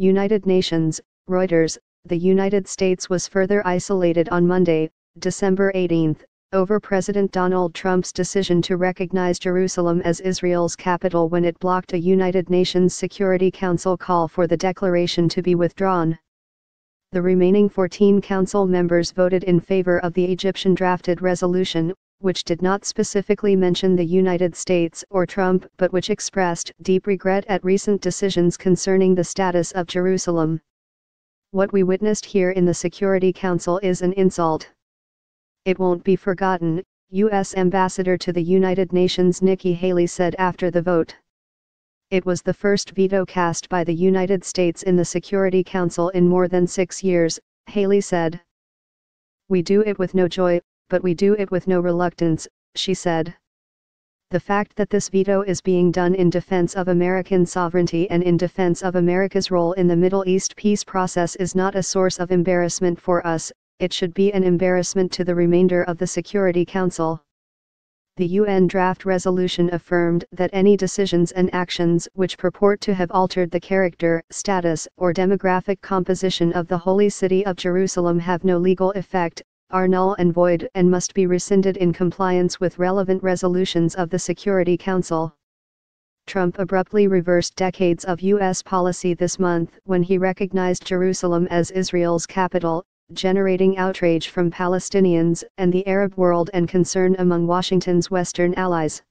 United Nations, Reuters. The United States was further isolated on Monday, December 18, over President Donald Trump's decision to recognize Jerusalem as Israel's capital when it blocked a United Nations Security Council call for the declaration to be withdrawn. The remaining 14 council members voted in favor of the Egyptian-drafted resolution, which did not specifically mention the United States or Trump but which expressed deep regret at recent decisions concerning the status of Jerusalem. What we witnessed here in the Security Council is an insult. It won't be forgotten, U.S. Ambassador to the United Nations Nikki Haley said after the vote. It was the first veto cast by the United States in the Security Council in more than 6 years, Haley said. We do it with no joy, but we do it with no reluctance, she said. The fact that this veto is being done in defense of American sovereignty and in defense of America's role in the Middle East peace process is not a source of embarrassment for us, it should be an embarrassment to the remainder of the Security Council. The UN draft resolution affirmed that any decisions and actions which purport to have altered the character, status, or demographic composition of the Holy City of Jerusalem have no legal effect, are null and void and must be rescinded in compliance with relevant resolutions of the Security Council. Trump abruptly reversed decades of U.S. policy this month when he recognized Jerusalem as Israel's capital, generating outrage from Palestinians and the Arab world and concern among Washington's Western allies.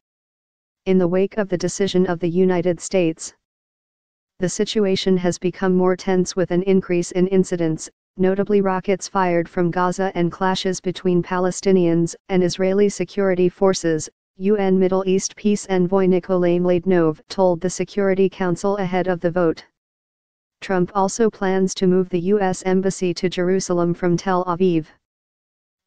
In the wake of the decision of the United States, the situation has become more tense with an increase in incidents, notably rockets fired from Gaza and clashes between Palestinians and Israeli security forces, UN Middle East Peace Envoy Nikolay Mladenov told the Security Council ahead of the vote. Trump also plans to move the U.S. Embassy to Jerusalem from Tel Aviv.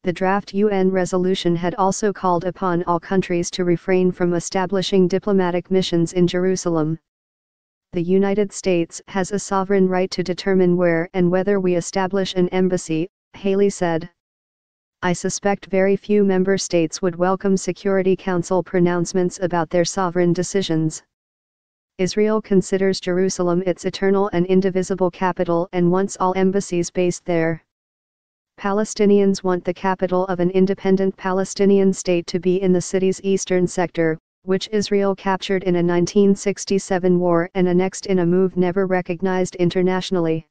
The draft UN resolution had also called upon all countries to refrain from establishing diplomatic missions in Jerusalem. The United States has a sovereign right to determine where and whether we establish an embassy, Haley said. I suspect very few member states would welcome Security Council pronouncements about their sovereign decisions. Israel considers Jerusalem its eternal and indivisible capital and wants all embassies based there. Palestinians want the capital of an independent Palestinian state to be in the city's eastern sector, which Israel captured in a 1967 war and annexed in a move never recognized internationally.